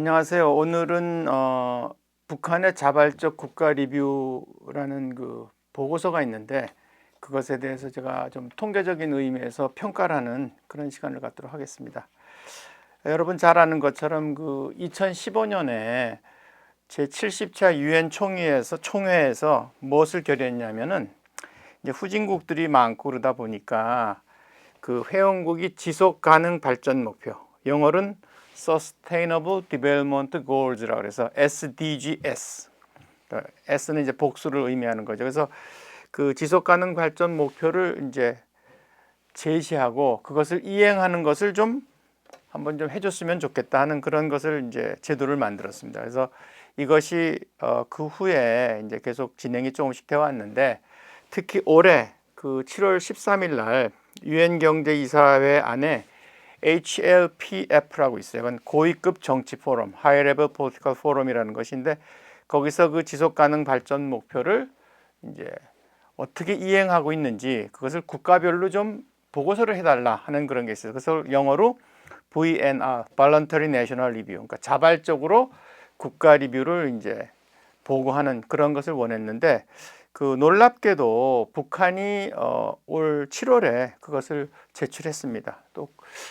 안녕하세요. 오늘은 북한의 자발적 국가 리뷰라는 그 보고서가 있는데 그것에 대해서 제가 좀 통계적인 의미에서 평가를 하는 그런 시간을 갖도록 하겠습니다. 여러분 잘 아는 것처럼 그 2015년에 제70차 유엔 총회에서 무엇을 결의했냐면은 이제 후진국들이 많고 그러다 보니까 그 회원국이 지속 가능 발전 목표, 영어로는 Sustainable Development Goals라고 해서 SDGs. S는 이제 복수를 의미하는 거죠. 그래서 그 지속 가능 발전 목표를 이제 제시하고 그것을 이행하는 것을 좀 한번 좀 해줬으면 좋겠다 하는 그런 것을 이제 제도를 만들었습니다. 그래서 이것이 그 후에 이제 계속 진행이 조금씩 되어 왔는데 특히 올해 그 7월 13일 날 유엔 경제이사회 안에 HLPF라고 있어요. 이건 고위급 정치 포럼, High Level Political Forum이라는 것인데 거기서 그 지속 가능 발전 목표를 이제 어떻게 이행하고 있는지 그것을 국가별로 좀 보고서를 해달라 하는 그런 게 있어요. 그래서 영어로 VNR, Voluntary National Review, 그러니까 자발적으로 국가 리뷰를 이제 보고하는 그런 것을 원했는데 그 놀랍게도 북한이 올 7월에 그것을 제출했습니다. 또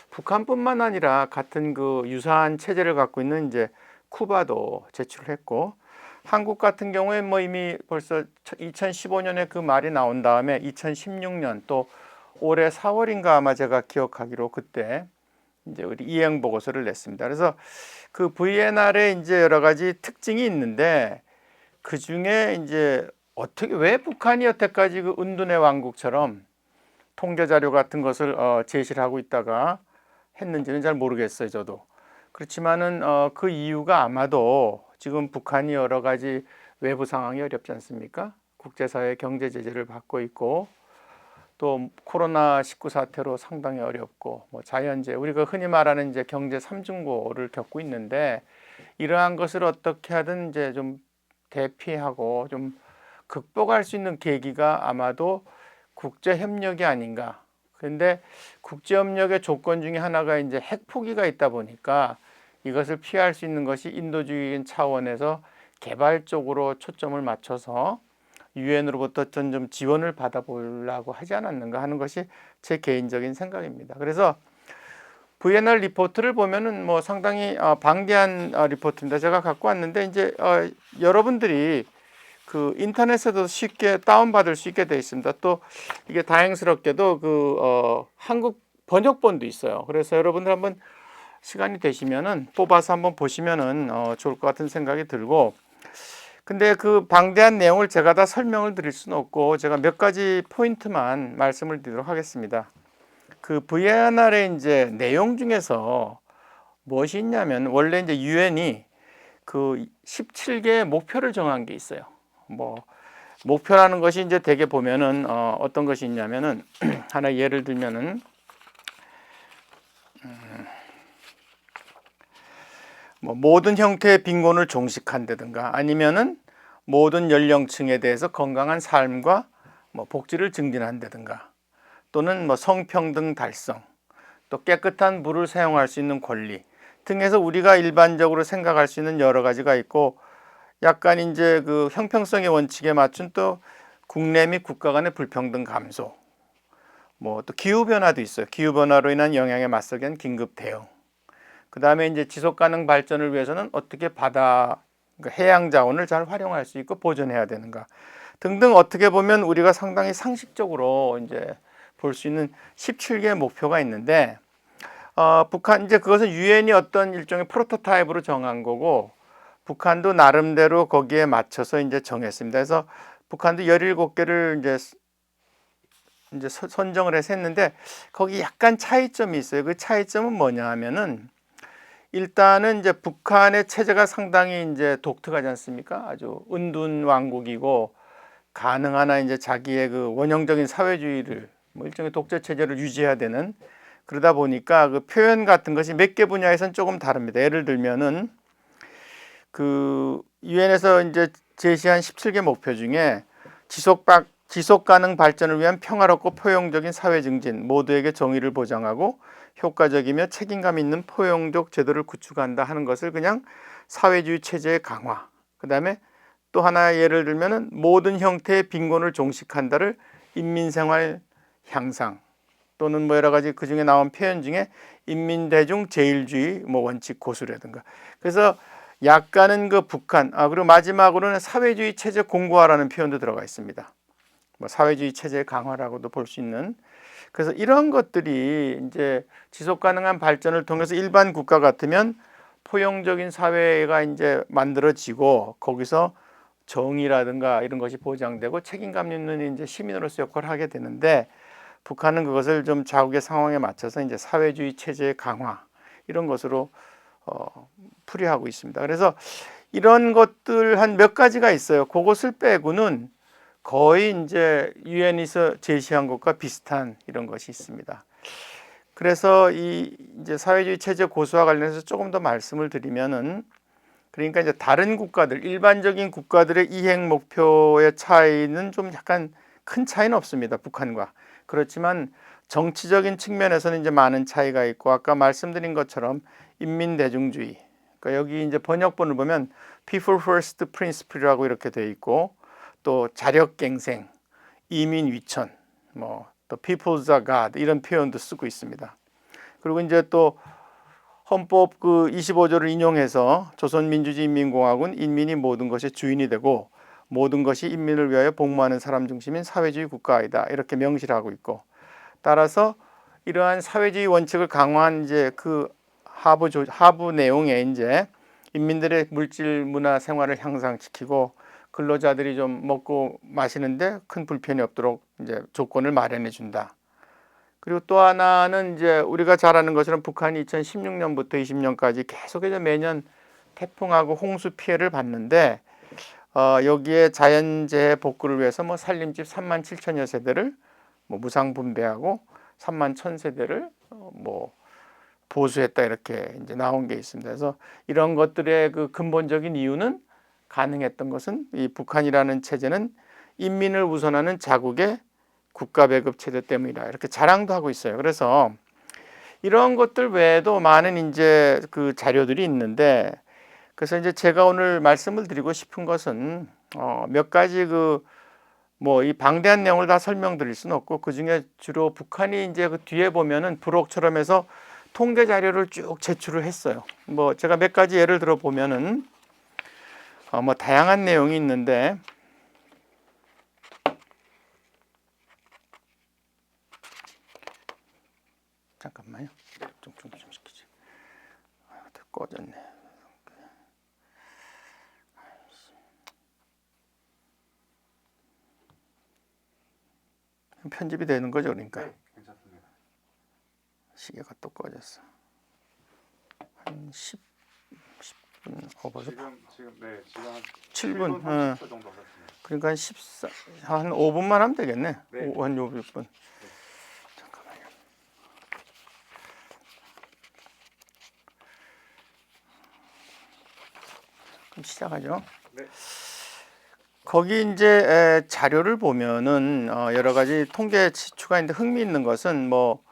북한뿐만 아니라 같은 그 유사한 체제를 갖고 있는 이제 쿠바도 제출을 했고 한국 같은 경우에 뭐 이미 벌써 2015년에 그 말이 나온 다음에 2016년 또 올해 4월인가 아마 제가 기억하기로 그때 이제 우리 이행 보고서를 냈습니다. 그래서 그 VNR에 이제 여러 가지 특징이 있는데 그 중에 이제 어떻게 왜 북한이 여태까지 그 은둔의 왕국처럼 통계 자료 같은 것을 제시를 하고 있다가 했는지는 잘 모르겠어요, 저도. 그렇지만은 그 이유가 아마도 지금 북한이 여러 가지 외부 상황이 어렵지 않습니까? 국제사회 경제 제재를 받고 있고 또 코로나19 사태로 상당히 어렵고 뭐 자연재해 우리가 흔히 말하는 이제 경제 삼중고를 겪고 있는데 이러한 것을 어떻게 하든 이제 좀 대피하고 좀 극복할 수 있는 계기가 아마도 국제 협력이 아닌가. 그런데 국제 협력의 조건 중에 하나가 이제 핵 포기가 있다 보니까 이것을 피할 수 있는 것이 인도주의적인 차원에서 개발적으로 초점을 맞춰서 유엔으로부터 좀 지원을 받아보려고 하지 않았는가 하는 것이 제 개인적인 생각입니다. 그래서 VNR 리포트를 보면은 뭐 상당히 방대한 리포트입니다. 제가 갖고 왔는데 이제 여러분들이 그 인터넷에도 쉽게 다운받을 수 있게 되어 있습니다. 또 이게 다행스럽게도 그 한국 번역본도 있어요. 그래서 여러분들 한번 시간이 되시면은 뽑아서 한번 보시면은 좋을 것 같은 생각이 들고 근데 그 방대한 내용을 제가 다 설명을 드릴 수는 없고 제가 몇 가지 포인트만 말씀을 드리도록 하겠습니다. 그 VNR의 이제 내용 중에서 무엇이 있냐면 원래 이제 유엔이 그 17개의 목표를 정한 게 있어요. 뭐 목표라는 것이 이제 대개 보면은 어떤 것이 있냐면은 하나 예를 들면은 뭐 모든 형태의 빈곤을 종식한다든가 아니면은 모든 연령층에 대해서 건강한 삶과 뭐 복지를 증진한다든가 또는 뭐 성평등 달성 또 깨끗한 물을 사용할 수 있는 권리 등에서 우리가 일반적으로 생각할 수 있는 여러 가지가 있고 약간 이제 그 형평성의 원칙에 맞춘 또 국내 및 국가 간의 불평등 감소 뭐 또 기후 변화도 있어요. 기후 변화로 인한 영향에 맞서기 위한 긴급 대응. 그다음에 이제 지속 가능 발전을 위해서는 어떻게 바다 그러니까 해양 자원을 잘 활용할 수 있고 보존해야 되는가 등등 어떻게 보면 우리가 상당히 상식적으로 이제 볼 수 있는 17개의 목표가 있는데 북한 이제 그것은 유엔이 어떤 일종의 프로토타입으로 정한 거고 북한도 나름대로 거기에 맞춰서 이제 정했습니다. 그래서 북한도 17개를 이제 선정을 해서 했는데 거기 약간 차이점이 있어요. 그 차이점은 뭐냐 하면은 일단은 이제 북한의 체제가 상당히 이제 독특하지 않습니까? 아주 은둔 왕국이고 가능하나 이제 자기의 그 원형적인 사회주의를 뭐 일종의 독재 체제를 유지해야 되는 그러다 보니까 그 표현 같은 것이 몇 개 분야에서는 조금 다릅니다. 예를 들면은 그 유엔에서 이제 제시한 17개 목표 중에 지속 지속 가능 발전을 위한 평화롭고 포용적인 사회 증진, 모두에게 정의를 보장하고 효과적이며 책임감 있는 포용적 제도를 구축한다 하는 것을 그냥 사회주의 체제의 강화. 그다음에 또 하나 예를 들면은 모든 형태의 빈곤을 종식한다를 인민생활 향상 또는 뭐 여러 가지 그 중에 나온 표현 중에 인민대중 제일주의 뭐 원칙 고수라든가. 그래서 약간은 그 북한, 그리고 마지막으로는 사회주의 체제 공고화라는 표현도 들어가 있습니다. 뭐 사회주의 체제 강화라고도 볼 수 있는. 그래서 이런 것들이 이제 지속 가능한 발전을 통해서 일반 국가 같으면 포용적인 사회가 이제 만들어지고 거기서 정의라든가 이런 것이 보장되고 책임감 있는 이제 시민으로서 역할을 하게 되는데, 북한은 그것을 좀 자국의 상황에 맞춰서 이제 사회주의 체제의 강화 이런 것으로 풀이하고 있습니다. 그래서 이런 것들 한 몇 가지가 있어요. 그것을 빼고는 거의 이제 유엔에서 제시한 것과 비슷한 이런 것이 있습니다. 그래서 이 이제 사회주의 체제 고수와 관련해서 조금 더 말씀을 드리면은, 그러니까 이제 다른 국가들, 일반적인 국가들의 이행 목표의 차이는 좀 약간 큰 차이는 없습니다. 북한과. 그렇지만 정치적인 측면에서는 이제 많은 차이가 있고, 아까 말씀드린 것처럼 인민대중주의. 그러니까 여기 이제 번역본을 보면 People First Principle이라고 이렇게 되어 있고, 또 자력갱생, 이민위천, 뭐 또 People's God 이런 표현도 쓰고 있습니다. 그리고 이제 또 헌법 그 25조를 인용해서 조선민주주의인민공화국은 인민이 모든 것의 주인이 되고 모든 것이 인민을 위하여 복무하는 사람 중심인 사회주의 국가이다 이렇게 명시를 하고 있고, 따라서 이러한 사회주의 원칙을 강화한 이제 그 하부 내용에 이제 인민들의 물질 문화 생활을 향상시키고 근로자들이 좀 먹고 마시는데 큰 불편이 없도록 이제 조건을 마련해 준다. 그리고 또 하나는 이제 우리가 잘 아는 것처럼 북한이 2016년부터 20년까지 계속해서 매년 태풍하고 홍수 피해를 봤는데, 여기에 자연재해 복구를 위해서 뭐 살림집 3만 7천여 세대를 뭐 무상 분배하고 3만 1천 세대를 뭐 보수했다 이렇게 이제 나온 게 있습니다. 그래서 이런 것들의 그 근본적인 이유는, 가능했던 것은 이 북한이라는 체제는 인민을 우선하는 자국의 국가 배급 체제 때문이다 이렇게 자랑도 하고 있어요. 그래서 이런 것들 외에도 많은 이제 그 자료들이 있는데, 그래서 이제 제가 오늘 말씀을 드리고 싶은 것은 몇 가지 그 뭐 이 방대한 내용을 다 설명드릴 수는 없고, 그 중에 주로 북한이 이제 그 뒤에 보면은 부록처럼 해서 통계 자료를 쭉 제출을 했어요. 뭐 제가 몇 가지 예를 들어 보면은 뭐 다양한 내용이 있는데, 잠깐만요. 좀 시키지. 꺼졌네. 편집이 되는 거죠, 그러니까. 네, 괜찮습니다. 시계가 또 꺼졌어. 한 10분 벌써 지금 네, 지금 한 7분. 30초 정도 하셨습니다. 그러니까 한 5분만 하면 되겠네. 네. 한 5분. 잠깐만요. 그럼 시작하죠. 네. 거기 이제 자료를 보면은 여러 가지 통계 지표가 있는데, 흥미있는 것은 뭐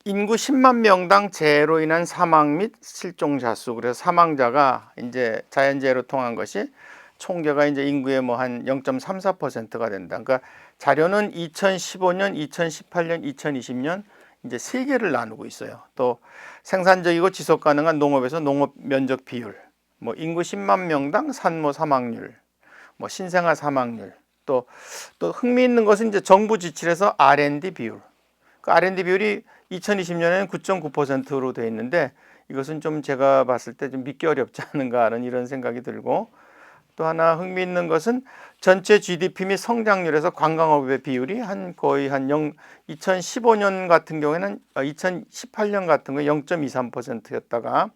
인구 10만 명당 재해로 인한 사망 및 실종자 수, 그래서 사망자가 이제 자연재해로 통한 것이 총계가 이제 인구의 뭐 한 0.34%가 된다. 그러니까 자료는 2015년, 2018년, 2020년 이제 세 개를 나누고 있어요. 또 생산적이고 지속 가능한 농업에서 농업 면적 비율, 뭐 인구 10만 명당 산모 사망률, 뭐 신생아 사망률, 또 흥미있는 것은 이제 정부 지출에서 R&D 비율. 그 R&D 비율이 2020년에는 9.9%로 되어 있는데, 이것은 좀 제가 봤을 때 좀 믿기 어렵지 않은가 하는 이런 생각이 들고, 또 하나 흥미있는 것은 전체 GDP 및 성장률에서 관광업의 비율이 거의 2015년 같은 경우에는 2018년 같은 경우에 0.23%였다가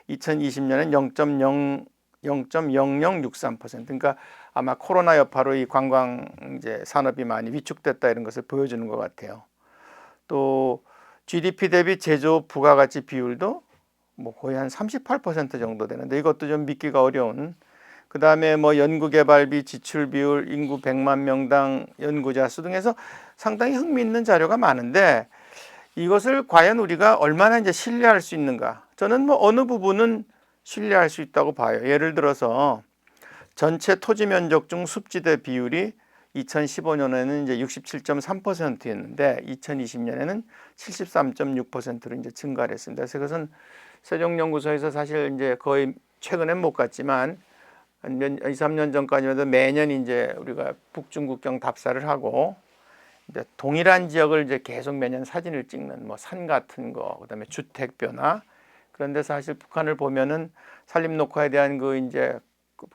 2020년엔 0.0063%. 그러니까 아마 코로나 여파로 이 관광 이제 산업이 많이 위축됐다 이런 것을 보여주는 것 같아요. 또 GDP 대비 제조업 부가가치 비율도 뭐 거의 한 38% 정도 되는데, 이것도 좀 믿기가 어려운 그다음에 뭐 연구개발비, 지출 비율, 인구 100만 명당 연구자 수 등에서 상당히 흥미있는 자료가 많은데 이것을 과연 우리가 얼마나 이제 신뢰할 수 있는가? 저는 뭐 어느 부분은 신뢰할 수 있다고 봐요. 예를 들어서 전체 토지 면적 중 습지대 비율이 2015년에는 이제 67.3%였는데 2020년에는 73.6%로 이제 증가를 했습니다. 그래서 그것은 세종연구소에서 사실 이제 거의 최근엔 못 갔지만 한 2, 3년 전까지만 해도 매년 이제 우리가 북중국경 답사를 하고 이제 동일한 지역을 이제 계속 매년 사진을 찍는 뭐 산 같은 거, 그다음에 주택 변화. 그런데 사실 북한을 보면은 산림 녹화에 대한 그 이제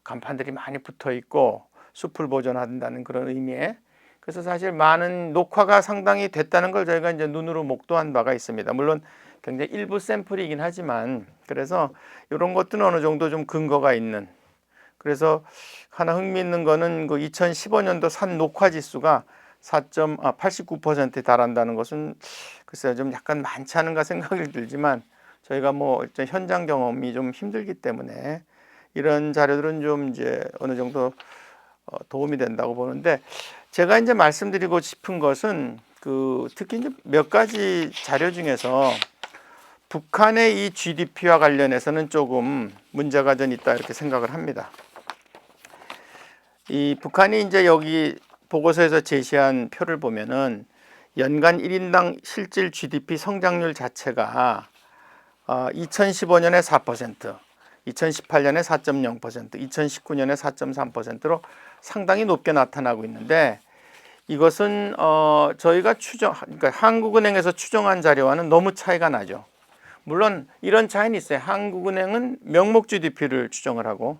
간판들이 많이 붙어 있고 숲을 보존한다는 그런 의미에 그래서 사실 많은 녹화가 상당히 됐다는 걸 저희가 이제 눈으로 목도한 바가 있습니다. 물론 굉장히 일부 샘플이긴 하지만 그래서 이런 것들은 어느 정도 좀 근거가 있는 그래서 하나 흥미있는 거는 그 2015년도 산 녹화 지수가 89%에 달한다는 것은 글쎄요 좀 약간 많지 않은가 생각이 들지만 저희가 뭐 일단 현장 경험이 좀 힘들기 때문에 이런 자료들은 좀 이제 어느 정도 도움이 된다고 보는데 제가 이제 말씀드리고 싶은 것은 그 특히 이제 몇 가지 자료 중에서 북한의 이 GDP와 관련해서는 조금 문제가 좀 있다 이렇게 생각을 합니다. 이 북한이 이제 여기 보고서에서 제시한 표를 보면은 연간 1인당 실질 GDP 성장률 자체가 2015년에 4%, 2018년에 4.0%, 2019년에 4.3%로 상당히 높게 나타나고 있는데 이것은 저희가 그러니까 한국은행에서 추정한 자료와는 너무 차이가 나죠. 물론 이런 차이는 있어요. 한국은행은 명목 GDP를 추정을 하고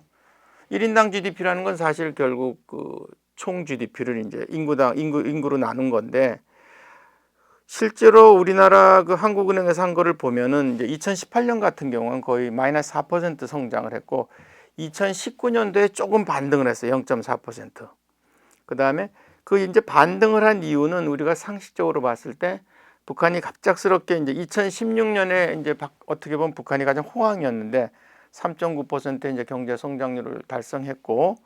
1인당 GDP라는 건 사실 결국 그 총 GDP를 이제 인구로 나눈 건데 실제로 우리나라 그 한국은행에서 한 거를 보면은 이제 2018년 같은 경우는 거의 마이너스 4% 성장을 했고 2019년도에 조금 반등을 했어요. 0.4%. 그다음에 그 이제 반등을 한 이유는 우리가 상식적으로 봤을 때 북한이 갑작스럽게 이제 2016년에 이제 어떻게 보면 북한이 가장 호황이었는데 3.9% 이제 경제 성장률을 달성했고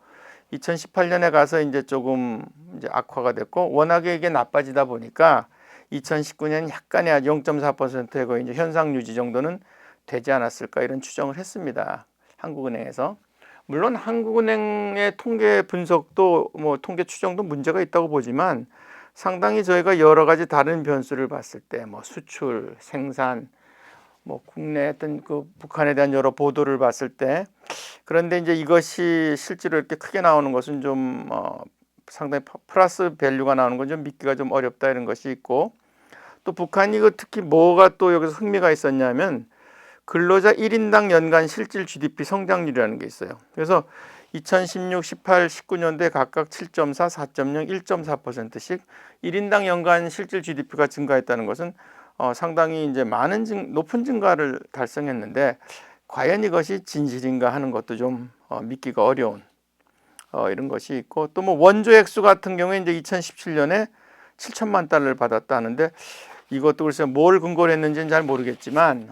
2018년에 가서 이제 조금 이제 악화가 됐고 워낙에 이게 나빠지다 보니까 2019년 약간의 아주 0.4%의 거의 이제 현상 유지 정도는 되지 않았을까 이런 추정을 했습니다. 한국은행에서. 물론 한국은행의 통계 분석도 뭐 통계 추정도 문제가 있다고 보지만 상당히 저희가 여러 가지 다른 변수를 봤을 때 뭐 수출, 생산, 뭐 국내 어떤 그 북한에 대한 여러 보도를 봤을 때 그런데 이제 이것이 실제로 이렇게 크게 나오는 것은 좀 상당히 플러스 밸류가 나오는 건 좀 믿기가 좀 어렵다 이런 것이 있고 또 북한이 그 특히 뭐가 또 여기서 흥미가 있었냐면 근로자 1인당 연간 실질 GDP 성장률이라는 게 있어요. 그래서 2016, 18, 19년도에 각각 7.4, 4.0, 1.4%씩 1인당 연간 실질 GDP가 증가했다는 것은 상당히 이제 높은 증가를 달성했는데 과연 이것이 진실인가 하는 것도 좀 믿기가 어려운 이런 것이 있고 또 뭐 원조 액수 같은 경우에 이제 2017년에 7천만 달러를 받았다는데 이것도 글쎄 뭘 근거로 했는지는 잘 모르겠지만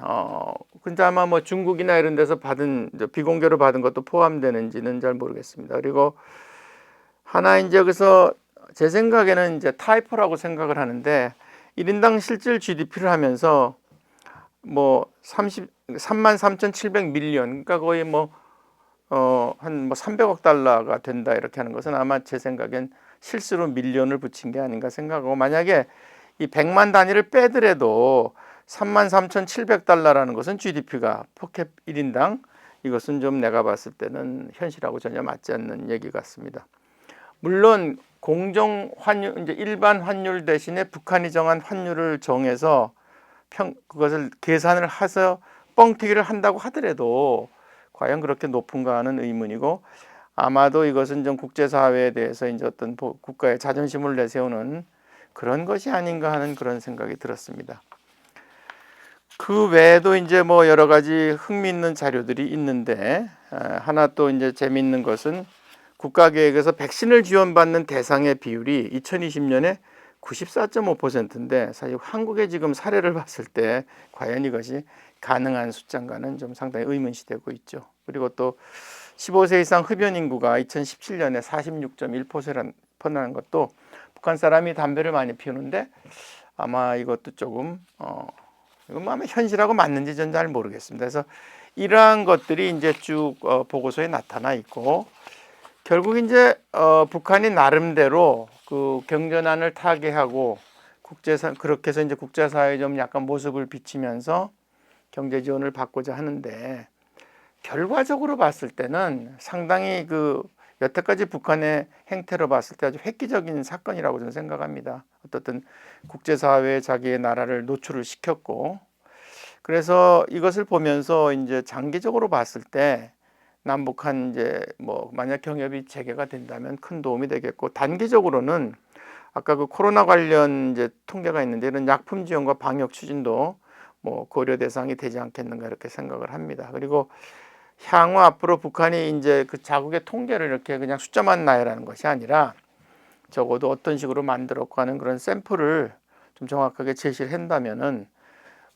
근데 아마 뭐 중국이나 이런 데서 받은 비공개로 받은 것도 포함되는지는 잘 모르겠습니다. 그리고 하나 이제 여기서 제 생각에는 이제 타이포라고 생각을 하는데 1인당 실질 GDP를 하면서 뭐 33,700 밀리언 그러니까 거의 뭐 한 뭐 300억 달러가 된다 이렇게 하는 것은 아마 제 생각엔 실수로 밀리언을 붙인 게 아닌가 생각하고 만약에 이 100만 단위를 빼더라도 33,700달러라는 것은 GDP가 포캡 1인당 이것은 좀 내가 봤을 때는 현실하고 전혀 맞지 않는 얘기 같습니다. 물론 공정 환율 이제 일반 환율 대신에 북한이 정한 환율을 정해서 그것을 계산을 해서 뻥튀기를 한다고 하더라도 과연 그렇게 높은가 하는 의문이고 아마도 이것은 좀 국제사회에 대해서 이제 어떤 국가의 자존심을 내세우는 그런 것이 아닌가 하는 그런 생각이 들었습니다. 그 외에도 이제 뭐 여러 가지 흥미있는 자료들이 있는데 하나 또 이제 재미있는 것은 국가계획에서 백신을 지원받는 대상의 비율이 2020년에 94.5%인데 사실 한국의 지금 사례를 봤을 때 과연 이것이 가능한 숫자인가는 좀 상당히 의문시되고 있죠. 그리고 또 15세 이상 흡연 인구가 2017년에 46.1%라는 것도 북한 사람이 담배를 많이 피우는데 아마 이것도 조금 이건 아마 현실하고 맞는지 전 잘 모르겠습니다. 그래서 이러한 것들이 이제 쭉 보고서에 나타나 있고 결국 이제 북한이 나름대로 그 경전안을 타개하고 그렇게 해서 이제 국제사회에 좀 약간 모습을 비치면서 경제 지원을 받고자 하는데 결과적으로 봤을 때는 상당히 그 여태까지 북한의 행태로 봤을 때 아주 획기적인 사건이라고 저는 생각합니다. 어떻든 국제사회에 자기의 나라를 노출을 시켰고 그래서 이것을 보면서 이제 장기적으로 봤을 때 남북한 이제 뭐 만약 경협이 재개가 된다면 큰 도움이 되겠고 단기적으로는 아까 그 코로나 관련 이제 통계가 있는데 이런 약품 지원과 방역 추진도 뭐 고려 대상이 되지 않겠는가 이렇게 생각을 합니다. 그리고 향후 앞으로 북한이 이제 그 자국의 통계를 이렇게 그냥 숫자만 나열하는 것이 아니라 적어도 어떤 식으로 만들었고 하는 그런 샘플을 좀 정확하게 제시를 한다면은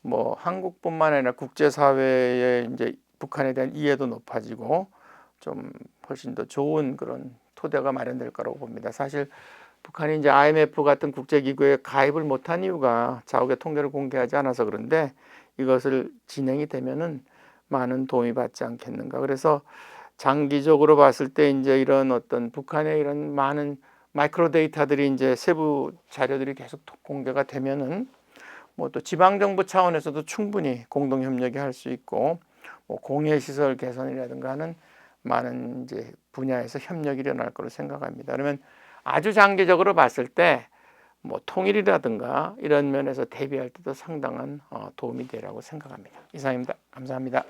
뭐 한국뿐만 아니라 국제사회의 이제 북한에 대한 이해도 높아지고 좀 훨씬 더 좋은 그런 토대가 마련될 거라고 봅니다. 사실 북한이 이제 IMF 같은 국제기구에 가입을 못한 이유가 자국의 통계를 공개하지 않아서 그런데 이것을 진행이 되면은 많은 도움이 받지 않겠는가. 그래서 장기적으로 봤을 때 이제 이런 어떤 북한의 이런 많은 마이크로 데이터들이 이제 세부 자료들이 계속 공개가 되면은 뭐 또 지방 정부 차원에서도 충분히 공동 협력이 할 수 있고 뭐 공해 시설 개선이라든가 하는 많은 이제 분야에서 협력이 일어날 거로 생각합니다. 그러면 아주 장기적으로 봤을 때 뭐 통일이라든가 이런 면에서 대비할 때도 상당한 도움이 되라고 생각합니다. 이상입니다. 감사합니다.